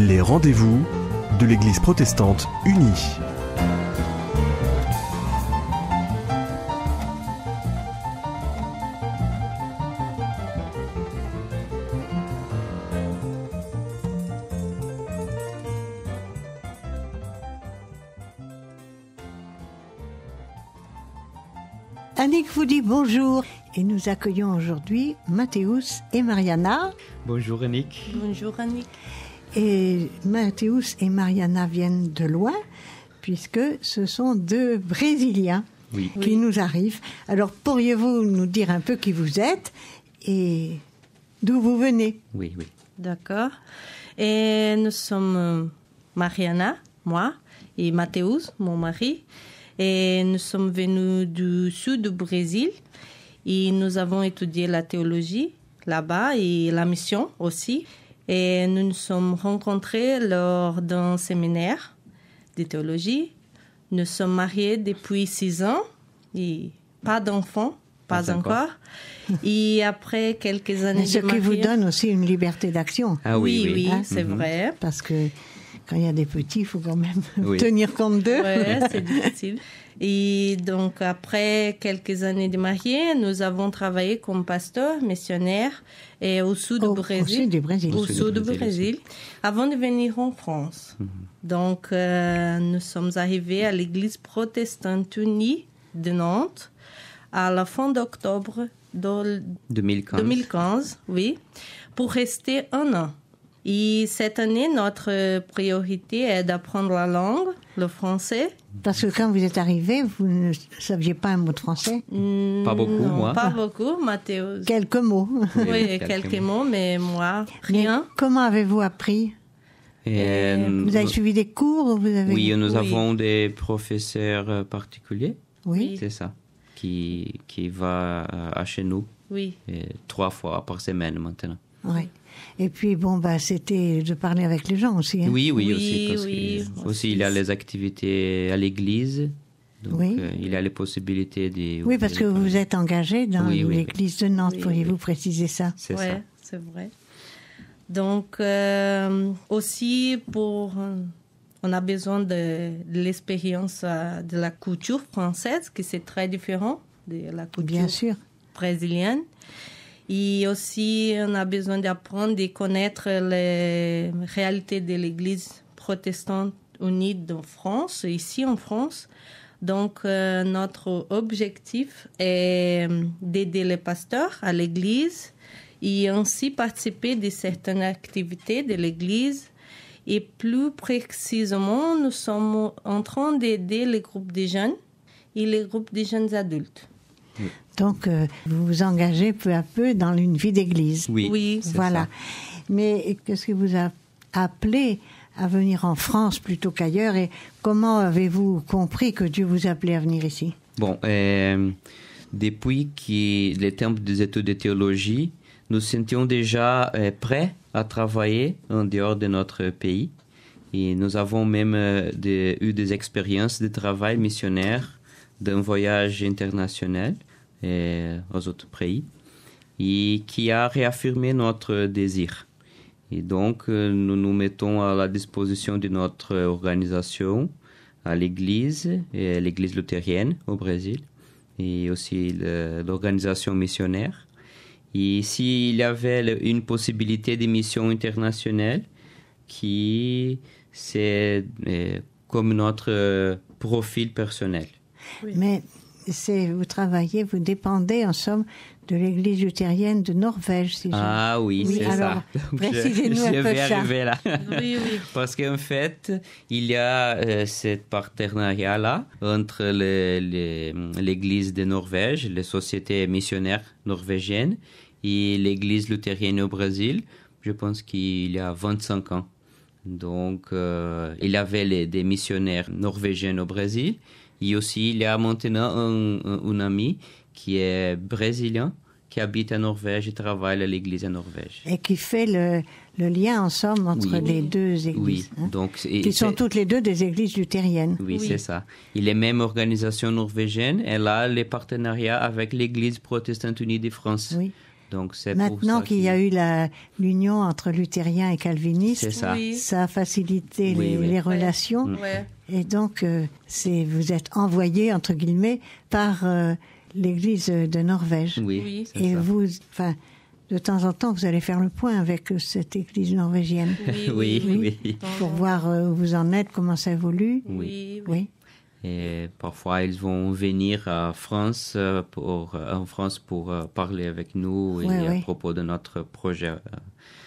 Les rendez-vous de l'Église protestante unie. Annick vous dit bonjour et nous accueillons aujourd'hui Mathéus et Mariana. Bonjour Annick. Bonjour Annick. Et Mathéus et Mariana viennent de loin puisque ce sont deux Brésiliens qui nous arrivent. Alors pourriez-vous nous dire un peu qui vous êtes et d'où vous venez? Oui. D'accord. Et nous sommes Mariana, moi, et Mathéus, mon mari. Et nous sommes venus du sud du Brésil et nous avons étudié la théologie là-bas et la mission aussi. Et nous nous sommes rencontrés lors d'un séminaire de théologie. Nous sommes mariés depuis 6 ans et pas d'enfants, pas encore. Et après quelques années de mariage... Ce qui vous donne aussi une liberté d'action. Ah oui, hein? C'est vrai. Parce que quand il y a des petits, il faut quand même tenir compte d'eux. Oui, c'est difficile. Et donc, après quelques années de mariés, nous avons travaillé comme pasteurs missionnaires et au sud du Brésil. Au sud du Brésil, avant de venir en France. Donc, nous sommes arrivés à l'Église protestante unie de Nantes à la fin d'octobre 2015, pour rester 1 an. Et cette année, notre priorité est d'apprendre la langue, le français. Parce que quand vous êtes arrivé, vous ne saviez pas un mot de français? Pas beaucoup, moi. Pas beaucoup, Mathéus. Quelques mots. Oui, quelques mots, mais moi, rien. Mais comment avez-vous appris? Vous avez suivi des cours? Oui, nous avons des professeurs particuliers. Oui. C'est ça, qui va à chez nous. Oui. 3 fois par semaine maintenant. Oui. Et puis, c'était de parler avec les gens aussi. Hein? Oui, aussi. Parce que aussi, il y a les activités à l'église. Donc, il y a les possibilités de... Oui, parce que vous êtes engagé dans l'église de Nantes. Pourriez-vous préciser ça? C'est ça. C'est vrai. Donc, aussi, on a besoin de l'expérience de la culture française, qui c'est très différent de la culture brésilienne. Et aussi, on a besoin d'apprendre et connaître les réalités de l'Église protestante unie de France, ici en France. Donc, notre objectif est d'aider les pasteurs à l'Église et ainsi participer de certaines activités de l'Église. Et plus précisément, nous sommes en train d'aider les groupes de jeunes et les groupes de jeunes adultes. Donc, vous vous engagez peu à peu dans une vie d'église. Oui, voilà. Ça. Mais qu'est-ce qui vous a appelé à venir en France plutôt qu'ailleurs et comment avez-vous compris que Dieu vous appelait à venir ici? Bon, depuis les temps des études de théologie, nous sentions déjà prêts à travailler en dehors de notre pays. Et nous avons même eu des expériences de travail missionnaire d'un voyage international aux autres pays et qui a réaffirmé notre désir. Et donc, nous nous mettons à la disposition de notre organisation à l'Église luthérienne au Brésil et aussi l'organisation missionnaire. Et s'il y avait une possibilité de mission internationale c'est comme notre profil personnel. Oui. Mais vous dépendez en somme de l'église luthérienne de Norvège, si c'est alors, ça. Précisez-nous un peu ça. Je vais arriver là. Oui. Parce qu'en fait, il y a ce partenariat-là entre l'église de Norvège, les sociétés missionnaires norvégiennes et l'église luthérienne au Brésil. Je pense qu'il y a 25 ans. Donc, il y avait des missionnaires norvégiens au Brésil. Et aussi, il y a maintenant un ami qui est brésilien, qui habite en Norvège et travaille à l'église en Norvège. Et qui fait le lien, en somme, entre les deux églises. Oui, donc... qui sont toutes les deux des églises luthériennes. Oui, c'est ça. Et les mêmes organisations norvégiennes, elle a les partenariats avec l'église protestante unie de France. Oui. Donc, c'est maintenant qu'il y a eu l'union entre luthériens et calvinistes, ça a facilité les relations. Ouais. Et donc, vous êtes envoyé, entre guillemets, par l'Église de Norvège. Oui. Et de temps en temps, vous allez faire le point avec cette Église norvégienne. Oui. Pour voir où vous en êtes, comment ça évolue. Oui. Et parfois, ils vont venir en France pour parler avec nous à propos de notre projet.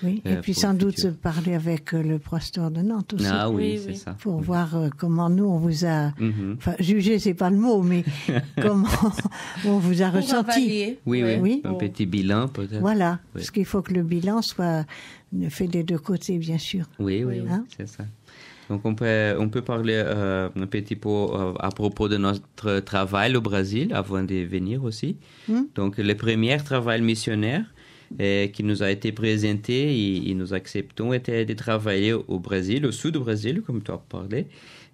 Et puis sans doute parler avec le pasteur de Nantes aussi. Ah oui, c'est ça. Pour voir comment nous, on vous a... Enfin, jugé, c'est pas le mot, mais comment on vous a ressenti. Oui. Un petit bilan, peut-être. Voilà, parce qu'il faut que le bilan soit fait des deux côtés, bien sûr. Oui, hein? C'est ça. Donc, on peut parler un petit peu à propos de notre travail au Brésil, avant de venir aussi. Donc, le premier travail missionnaire qui nous a été présenté et nous acceptons était de travailler au Brésil, au sud du Brésil, comme tu as parlé,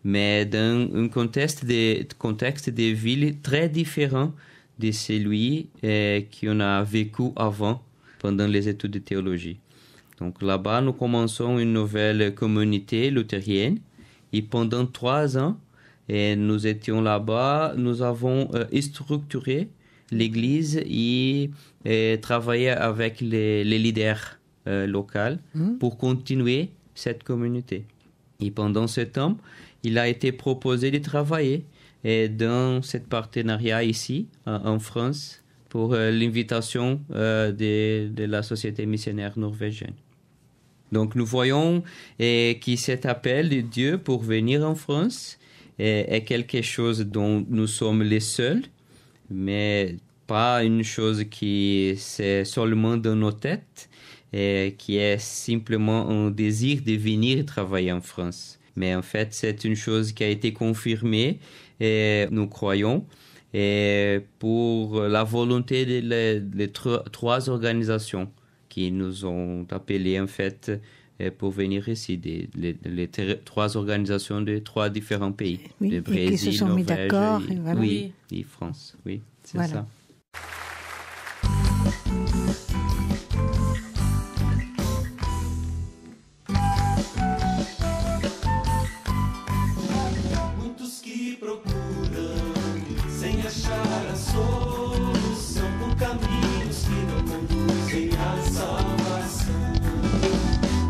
mais dans un contexte de villes très différent de celui qu'on a vécu avant, pendant les études de théologie. Donc là-bas, nous commençons une nouvelle communauté luthérienne et pendant 3 ans, nous étions là-bas, nous avons structuré l'église et travaillé avec les leaders locaux pour continuer cette communauté. Et pendant ce temps, il a été proposé de travailler dans ce partenariat ici, en France, pour l'invitation de la Société missionnaire norvégienne. Donc, nous voyons que cet appel de Dieu pour venir en France est quelque chose dont nous sommes les seuls, mais pas une chose qui c'est seulement dans nos têtes, qui est simplement un désir de venir travailler en France. Mais en fait, c'est une chose qui a été confirmée, et nous croyons, et pour la volonté des 3 organisations qui nous ont appelés en fait pour venir ici, les 3 organisations de 3 différents pays, le Brésil, qui se sont mis d'accord, et France, c'est ça. Muitos qui procuram sem achar a solução por caminhos que não conduzem à salvação.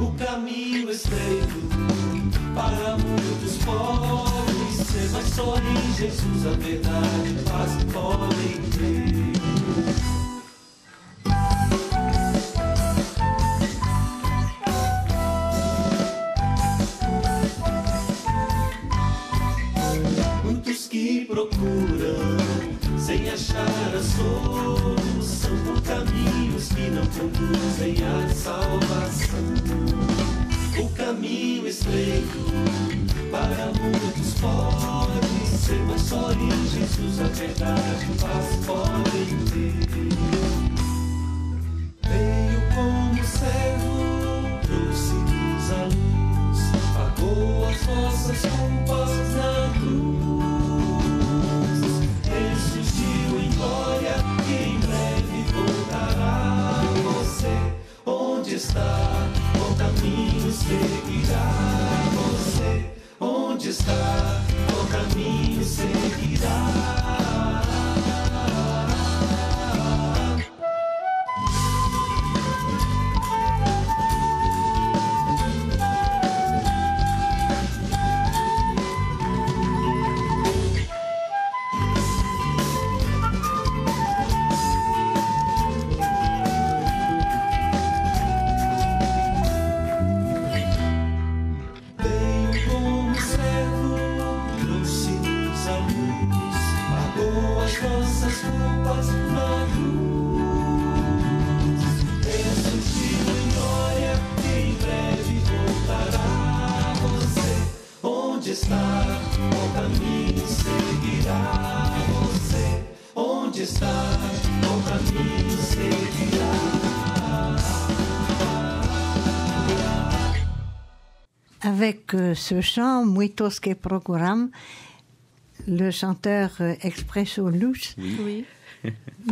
O caminho estreito para muitos pobres ser, mas só em Jesus a verdade e paz podem ter. Muitos que procuram sem achar a solução por caminhos que não conduzem à salvação. O caminho estreito para muitos pode ser, mas só em Jesus a verdade e paz podem ter. Veio como servo, trouxe-nos a luz, pagou as nossas culpas na cruz, ressurgiu em glória e em breve voltará. Você, onde está? Qual caminho seguirá? Você, onde está? Qual caminho seguirá? Avec ce chant, Muitos que procuram, le chanteur Expresso Luz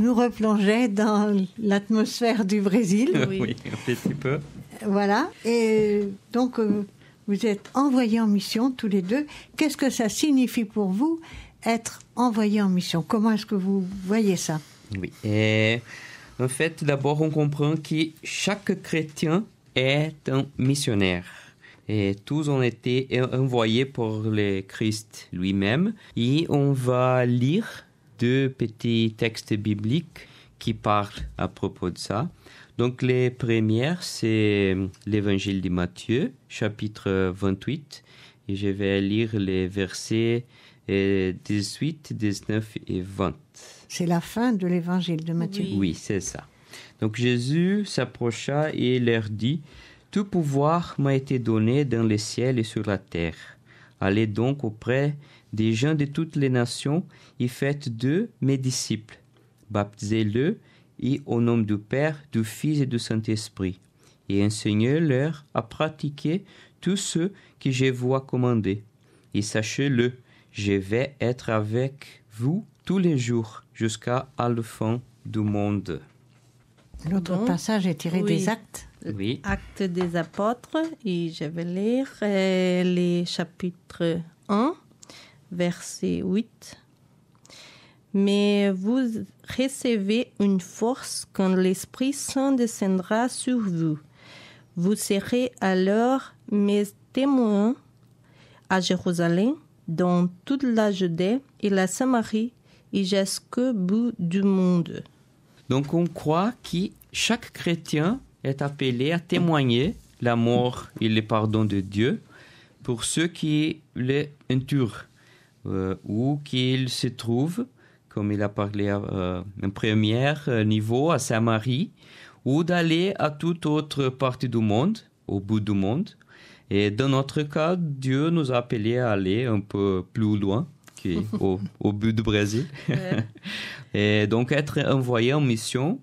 nous replongeait dans l'atmosphère du Brésil. Oui, un petit peu. Voilà. Et donc, vous êtes envoyés en mission tous les deux. Qu'est-ce que ça signifie pour vous, être envoyé en mission? Comment est-ce que vous voyez ça? Oui. Et en fait, d'abord, on comprend que chaque chrétien est un missionnaire. Et tous ont été envoyés pour le Christ lui-même. Et on va lire 2 petits textes bibliques qui parlent à propos de ça. Donc, les premières, c'est l'évangile de Matthieu, chapitre 28. Et je vais lire les versets 18, 19 et 20. C'est la fin de l'évangile de Matthieu. Oui, c'est ça. Donc, Jésus s'approcha et leur dit: « Tout pouvoir m'a été donné dans les ciels et sur la terre. Allez donc auprès des gens de toutes les nations et faites d'eux mes disciples. Baptisez-le et au nom du Père, du Fils et du Saint-Esprit. Et enseignez-leur à pratiquer tout ce que je vous ai commandé. Et sachez-le, je vais être avec vous tous les jours jusqu'à la fin du monde. » L'autre passage est tiré des Actes. Oui. Actes des apôtres, et je vais lire les chapitres 1, verset 8. Mais vous recevez une force quand l'Esprit Saint descendra sur vous. Vous serez alors mes témoins à Jérusalem, dans toute la Judée et la Samarie et jusqu'au bout du monde. Donc on croit que chaque chrétien est appelé à témoigner l'amour et le pardon de Dieu pour ceux qui l'entourent ou qu'ils se trouvent, comme il a parlé en premier niveau à Samarie, ou d'aller à toute autre partie du monde, au bout du monde. Et dans notre cas, Dieu nous a appelés à aller un peu plus loin qu'au bout du Brésil. Ouais. Et donc être envoyé en mission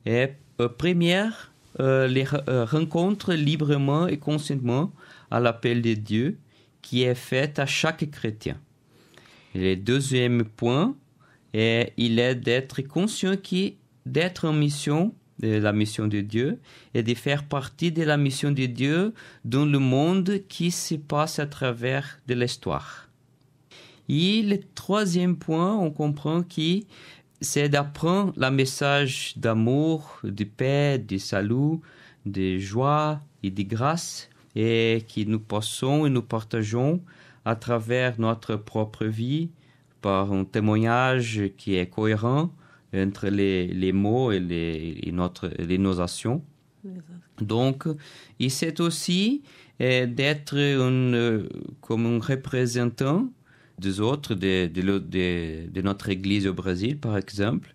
est première les rencontres librement et consciemment à l'appel de Dieu qui est fait à chaque chrétien. Et le deuxième point, il est d'être conscient d'être en mission, de la mission de Dieu, et de faire partie de la mission de Dieu dans le monde qui se passe à travers de l'histoire. Et le troisième point, on comprend que c'est d'apprendre le message d'amour, de paix, de salut, de joie et de grâce, et que nous passons et nous partageons à travers notre propre vie par un témoignage qui est cohérent entre les mots et nos actions. Donc, et c'est aussi d'être comme un représentant des autres, de notre Église au Brésil, par exemple,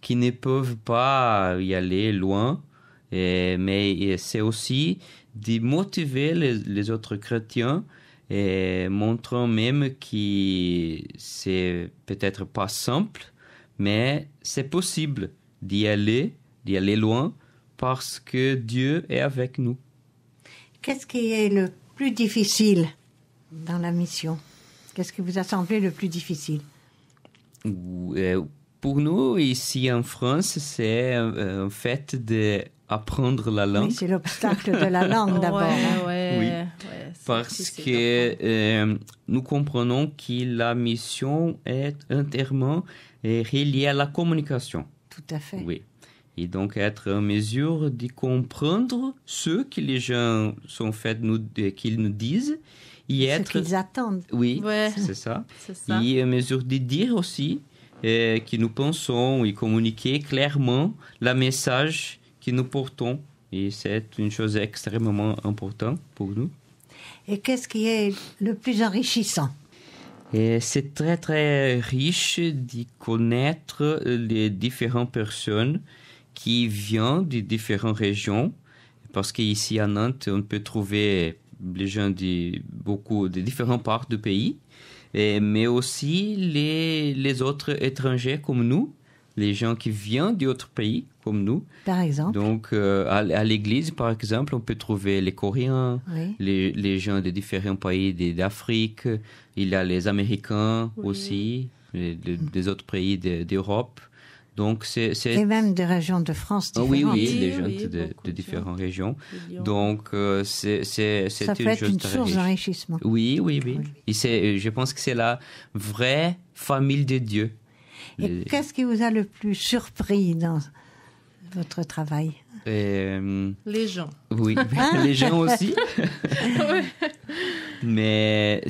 qui ne peuvent pas y aller loin, mais c'est aussi de motiver les autres chrétiens, montrant même que c'est peut-être pas simple, mais c'est possible d'y aller loin, parce que Dieu est avec nous. Qu'est-ce qui est le plus difficile dans la mission? Qu'est-ce qui vous a semblé le plus difficile? Pour nous, ici en France, c'est en fait d'apprendre la langue. Oui, c'est l'obstacle de la langue d'abord. Oui, parce que nous comprenons que la mission est entièrement reliée à la communication. Tout à fait. Oui. Et donc être en mesure de comprendre ce que les gens sont faits qu'ils nous disent. Ce qu'ils attendent. Oui, c'est ça. Et en mesure de dire aussi que nous pensons et communiquer clairement le message que nous portons. Et c'est une chose extrêmement importante pour nous. Et qu'est-ce qui est le plus enrichissant? Et c'est très, très riche de connaître les différentes personnes qui viennent de différentes régions. Parce qu'ici à Nantes, on peut trouver les gens de différentes parts du pays, mais aussi les autres étrangers comme nous, les gens qui viennent d'autres pays comme nous. Par exemple. Donc, à l'église, par exemple, on peut trouver les Coréens, oui. les gens de différents pays d'Afrique, il y a les Américains aussi, des autres pays d'Europe. Donc, Et même des régions de France différentes. Oui, les gens de différentes régions. Donc, c'est ça peut être une source d'enrichissement. Oui. Et je pense que c'est la vraie famille de Dieu. Et qu'est-ce qui vous a le plus surpris dans votre travail? Les gens. Oui, les gens aussi. Mais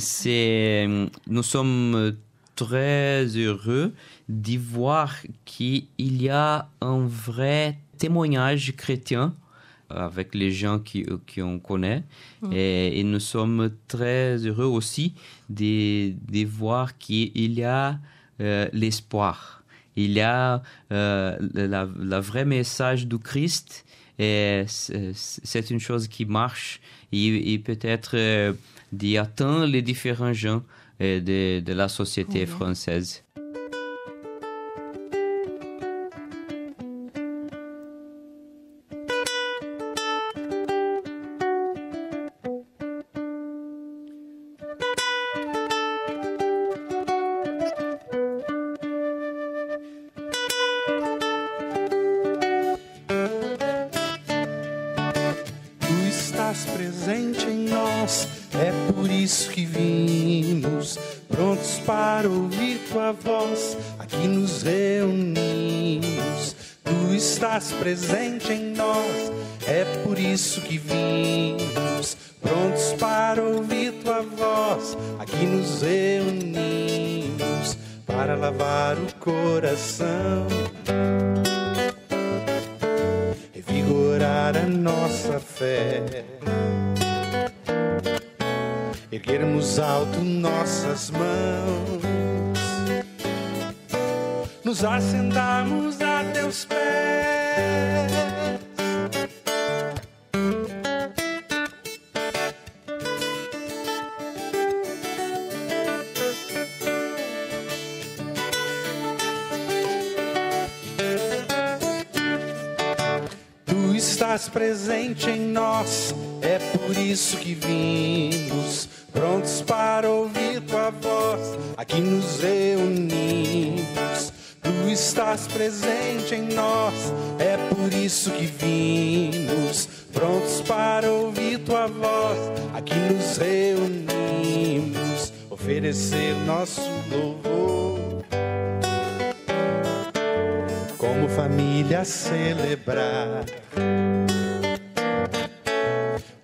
nous sommes très heureux d'y voir qu'il y a un vrai témoignage chrétien avec les gens qu'on connaît. Et nous sommes très heureux aussi de voir qu'il y a l'espoir. Il y a le vrai message du Christ. Et c'est une chose qui marche et peut-être d'y atteindre les différents gens de la société française. Presente em nós, é por isso que vimos, prontos para ouvir tua voz, aqui nos reunimos. Tu estás presente em nós, é por isso que vimos, prontos para ouvir tua voz, aqui nos reunimos, para lavar o coração, revigorar a nossa fé, erguermos alto nossas mãos, nos assentarmos a teus pés. Tu estás presente em nós, é por isso que vimos, prontos para ouvir tua voz, aqui nos reunimos. Tu estás presente em nós, é por isso que vimos, prontos para ouvir tua voz, aqui nos reunimos, oferecer nosso louvor, como família celebrar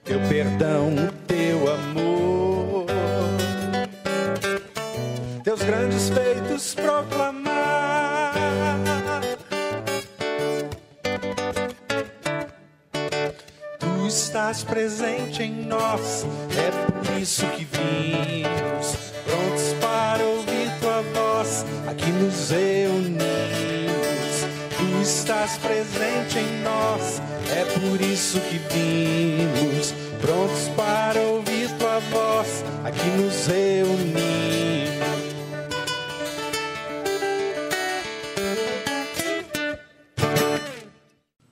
teu perdão, o teu amor, teus grandes feitos proclamar. Tu estás presente em nós, é por isso que vimos, prontos para ouvir tua voz, aqui nos reunimos. Tu estás presente em nós, é por isso que vimos, prontos para ouvir tua voz, aqui nos reunimos.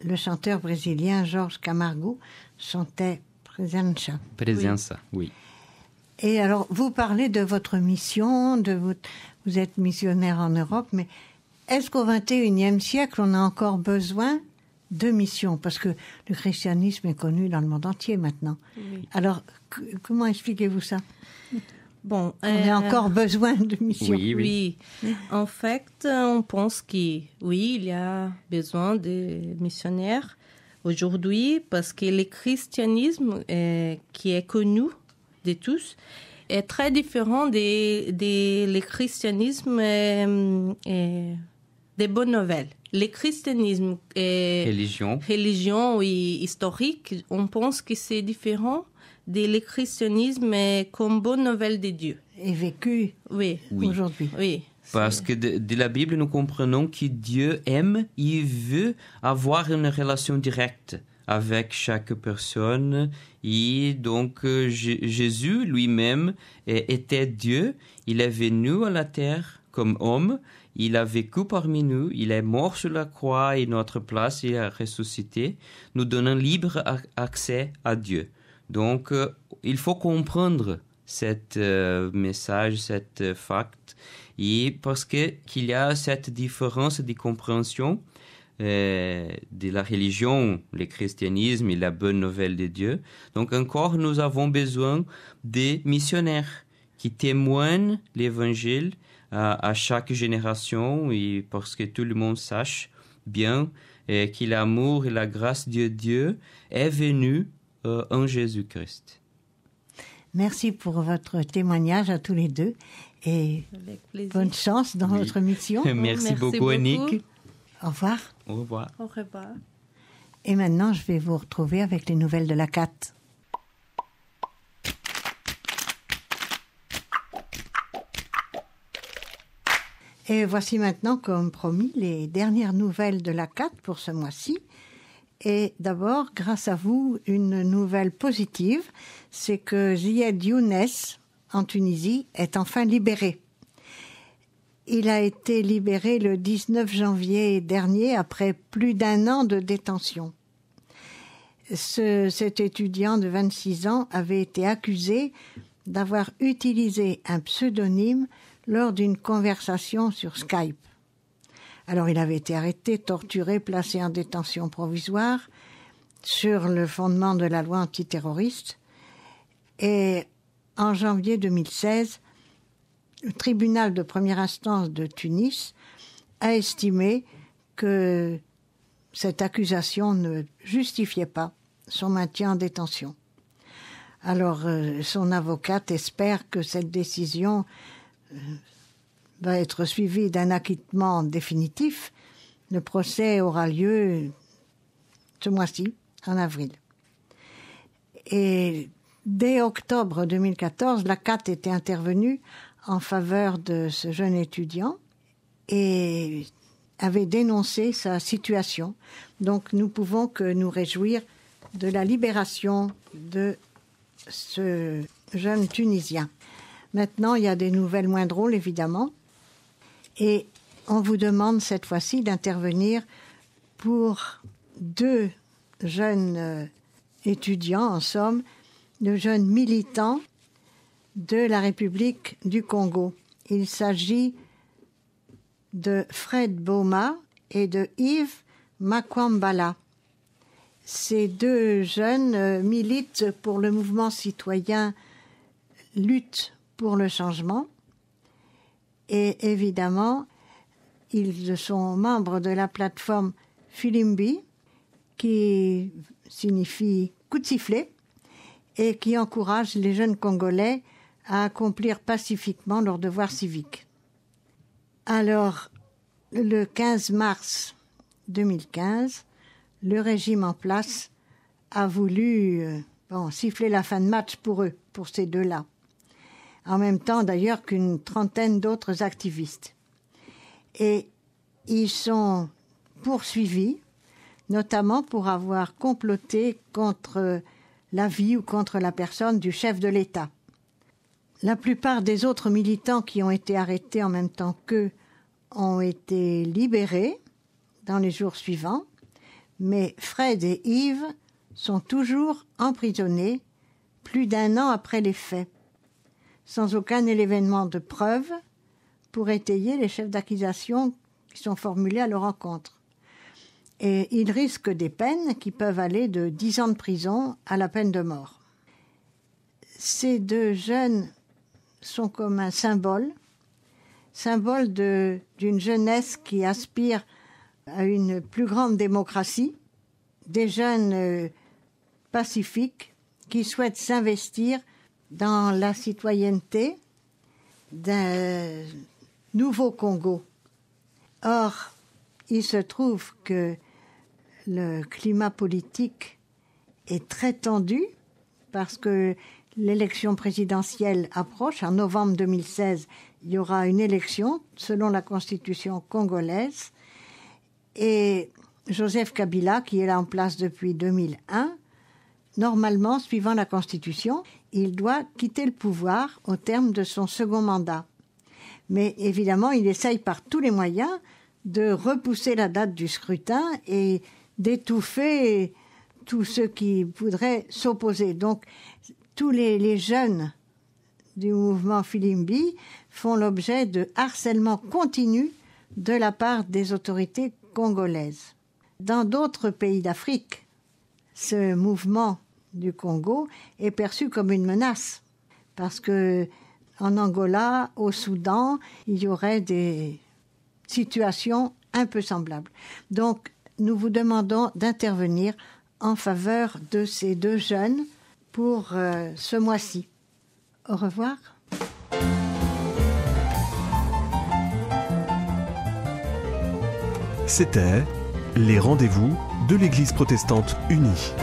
Le chanteur brésilien Jorge Camargo chantait Presença. Presença, oui. Et alors, vous parlez de votre mission, vous êtes missionnaire en Europe, mais est-ce qu'au XXIe siècle, on a encore besoin de missions? Parce que le christianisme est connu dans le monde entier maintenant. Oui. Alors, comment expliquez-vous ça? Bon, on a encore besoin de missions. Oui. En fait, on pense qu'il y a besoin de missionnaires aujourd'hui parce que le christianisme qui est connu de tous est très différent le christianisme des bonnes nouvelles. Le christianisme religion oui, historique, on pense que c'est différent le christianisme comme bonne nouvelle de Dieu. Et vécu aujourd'hui. Oui. Parce que de la Bible, nous comprenons que Dieu aime, il veut avoir une relation directe avec chaque personne. Et donc, Jésus lui-même était Dieu. Il est venu à la terre comme homme. Il a vécu parmi nous. Il est mort sur la croix et notre place, il a ressuscité, nous donnant libre accès à Dieu. Donc, il faut comprendre cet message, cet fact, et parce qu'il y a cette différence de compréhension de la religion, le christianisme et la bonne nouvelle de Dieu. Donc encore, nous avons besoin des missionnaires qui témoignent l'évangile à chaque génération, et parce que tout le monde sache bien que l'amour et la grâce de Dieu est venu en Jésus-Christ. Merci pour votre témoignage à tous les deux et bonne chance dans votre mission. Merci beaucoup, Annick. Au revoir. Au revoir. Au revoir. Et maintenant, je vais vous retrouver avec les nouvelles de la CAT. Et voici maintenant, comme promis, les dernières nouvelles de la CAT pour ce mois-ci. Et d'abord, grâce à vous, une nouvelle positive, c'est que Zied Younes, en Tunisie, est enfin libéré. Il a été libéré le 19 janvier dernier, après plus d'1 an de détention. Cet étudiant de 26 ans avait été accusé d'avoir utilisé un pseudonyme lors d'une conversation sur Skype. Alors il avait été arrêté, torturé, placé en détention provisoire sur le fondement de la loi antiterroriste. Et en janvier 2016, le tribunal de première instance de Tunis a estimé que cette accusation ne justifiait pas son maintien en détention. Alors son avocate espère que cette décision va être suivi d'un acquittement définitif. Le procès aura lieu ce mois-ci, en avril. Et dès octobre 2014, la CAT était intervenue en faveur de ce jeune étudiant et avait dénoncé sa situation. Donc nous pouvons que nous réjouir de la libération de ce jeune Tunisien. Maintenant, il y a des nouvelles moins drôles, évidemment. Et on vous demande cette fois-ci d'intervenir pour 2 jeunes étudiants, en somme, de jeunes militants de la République du Congo. Il s'agit de Fred Boma et de Yves Makwambala. Ces 2 jeunes militent pour le mouvement citoyen Lutte pour le changement. Et évidemment, ils sont membres de la plateforme Filimbi, qui signifie coup de sifflet, et qui encourage les jeunes Congolais à accomplir pacifiquement leurs devoirs civiques. Alors, le 15 mars 2015, le régime en place a voulu siffler la fin de match pour eux, pour ces 2-là. En même temps d'ailleurs qu'une trentaine d'autres activistes. Et ils sont poursuivis, notamment pour avoir comploté contre la vie ou contre la personne du chef de l'État. La plupart des autres militants qui ont été arrêtés en même temps qu'eux ont été libérés dans les jours suivants, mais Fred et Yves sont toujours emprisonnés plus d'1 an après les faits, sans aucun élément de preuve pour étayer les chefs d'accusation qui sont formulés à leur encontre. Et ils risquent des peines qui peuvent aller de 10 ans de prison à la peine de mort. Ces 2 jeunes sont comme un symbole d'une jeunesse qui aspire à une plus grande démocratie, des jeunes pacifiques qui souhaitent s'investir dans la citoyenneté d'un nouveau Congo. Or, il se trouve que le climat politique est très tendu parce que l'élection présidentielle approche. En novembre 2016, il y aura une élection selon la constitution congolaise. Et Joseph Kabila, qui est là en place depuis 2001, normalement, suivant la Constitution, il doit quitter le pouvoir au terme de son second mandat. Mais évidemment, il essaye par tous les moyens de repousser la date du scrutin et d'étouffer tous ceux qui voudraient s'opposer. Donc, tous les jeunes du mouvement Filimbi font l'objet de harcèlement continu de la part des autorités congolaises. Dans d'autres pays d'Afrique, ce mouvement du Congo est perçu comme une menace parce que en Angola, au Soudan, il y aurait des situations un peu semblables. Donc, nous vous demandons d'intervenir en faveur de ces 2 jeunes pour ce mois-ci. Au revoir. C'était les rendez-vous de l'Église protestante unie.